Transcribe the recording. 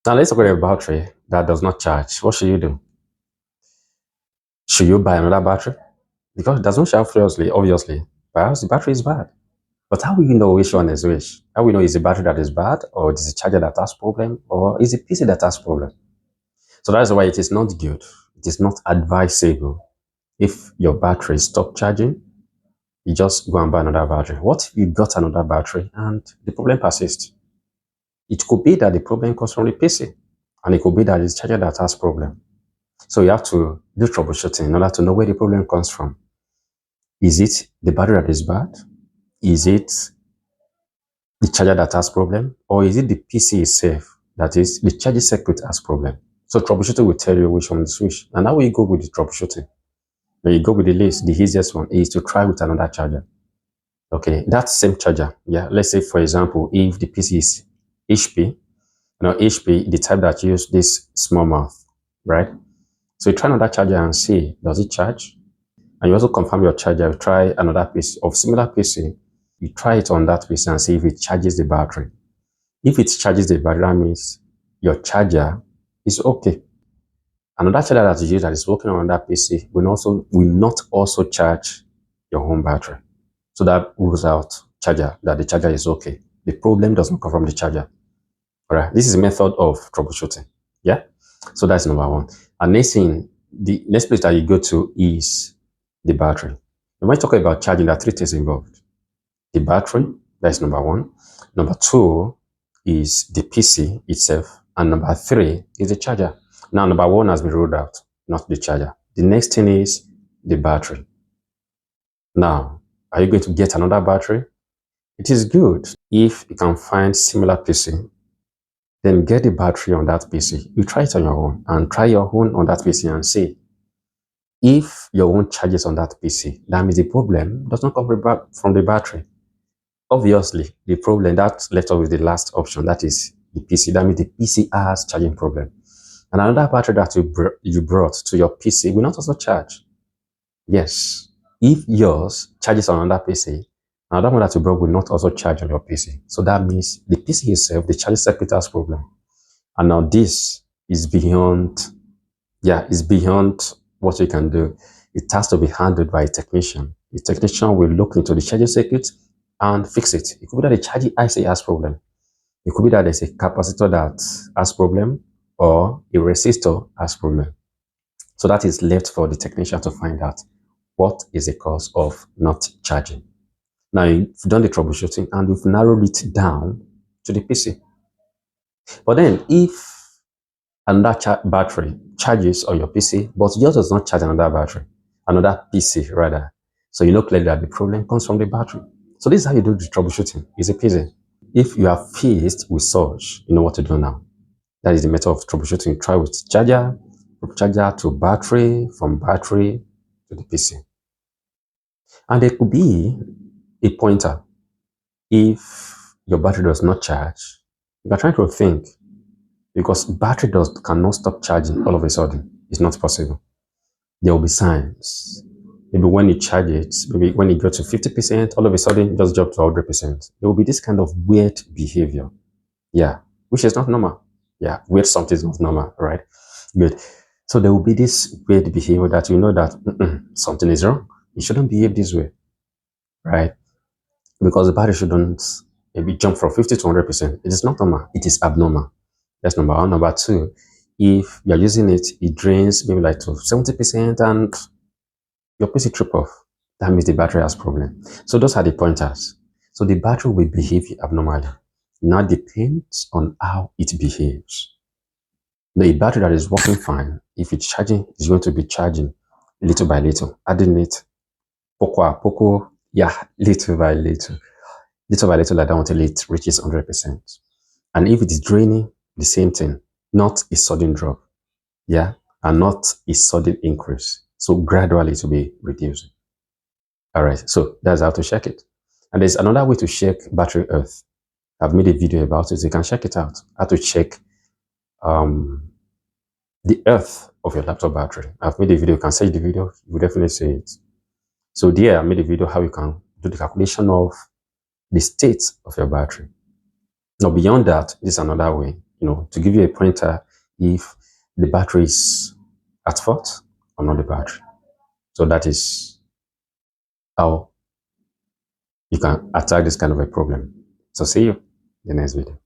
Now let's talk about a battery that does not charge. What should you do? Should you buy another battery? Because it does not charge obviously. Perhaps the battery is bad. But how will you know which one is which? How will you know is the battery that is bad, or is the charger that has problem, or is the PC that has problem? So that's why it is not good. It is not advisable. If your battery stop charging, you just go and buy another battery. What if you got another battery and the problem persists? It could be that the problem comes from the PC, and it could be that it's the charger that has problem. So you have to do troubleshooting in order to know where the problem comes from. Is it the battery that is bad? Is it the charger that has problem? Or is it the PC itself, that is the charging circuit has problem? So troubleshooting will tell you which one is which. And how will you go with the troubleshooting? When you go with the least, the easiest one is to try with another charger. Okay, that same charger. Yeah, let's say for example, if the PC is HP, HP, the type that use this small mouth, right? So you try another charger and see, does it charge? And you also confirm your charger. You try another piece of similar PC. You try it on that PC and see if it charges the battery. If it charges the battery, that means your charger is okay. Another charger that you use that is working on that PC will not also charge your home battery. So that rules out that the charger is okay. The problem does not come from the charger. All right. This is a method of troubleshooting. Yeah. So that's number one. And next thing, the next place that you go to is the battery. When we talk about charging, there are three things involved. The battery, that's number one. Number two is the PC itself. And number three is the charger. Now, number one has been ruled out, not the charger. The next thing is the battery. Now, are you going to get another battery? It is good if you can find similar PC, then get the battery on that PC. You try it on your own and try your own on that PC and see. If your own charges on that PC, that means the problem does not come from the battery. Obviously, the problem that left us with the last option, that is the PC. That means the PC has charging problem. And another battery that you brought to your PC will not also charge. Yes, if yours charges on another PC, another one that you brought will not also charge on your PC. So that means the PC itself, the charging circuit has problem. And now this is beyond what you can do. It has to be handled by a technician. The technician will look into the charging circuit and fix it. It could be that the charging IC has problem. It could be that there's a capacitor that has problem or a resistor has problem. So that is left for the technician to find out what is the cause of not charging. Now you've done the troubleshooting and you've narrowed it down to the PC. But then if another battery charges on your PC, but yours does not charge another PC rather. So you know clearly that the problem comes from the battery. So this is how you do the troubleshooting. It's a PC. If you are faced with such, you know what to do now. That is the method of troubleshooting. You try with charger, from charger to battery, from battery to the PC. And there could be a pointer. If your battery does not charge, you are trying to think, because battery cannot stop charging all of a sudden. It's not possible. There will be signs. Maybe when you charge it, maybe when you go to 50%, all of a sudden it just drops to 100%. There will be this kind of weird behavior. Yeah, which is not normal. Yeah, weird something is not normal, right? Good. So there will be this weird behavior that you know that something is wrong. It shouldn't behave this way, right? Because the battery shouldn't maybe jump from 50 to 100%. It is not normal. It is abnormal. That's number one. Number two, if you're using it, it drains maybe like to 70% and your PC trip off. That means the battery has problem. So those are the pointers. So the battery will behave abnormally. Now depends on how it behaves. The battery that is working fine, if it's charging, it's going to be charging little by little, adding it poco a poco, little by little like that until it reaches 100%. And if it is draining, the same thing, not a sudden drop, and not a sudden increase. So gradually to be reducing. All right, so that's how to check it. And there's another way to check battery health. I've made a video about it. You can check it out. How to check the health of your laptop battery. I've made a video. You can search the video. You will definitely see it. So there, I made a video how you can do the calculation of the state of your battery. Now, beyond that, this is another way. to give you a pointer if the battery is at fault or not the battery. So that is how you can attack this kind of a problem. So see you in the next video.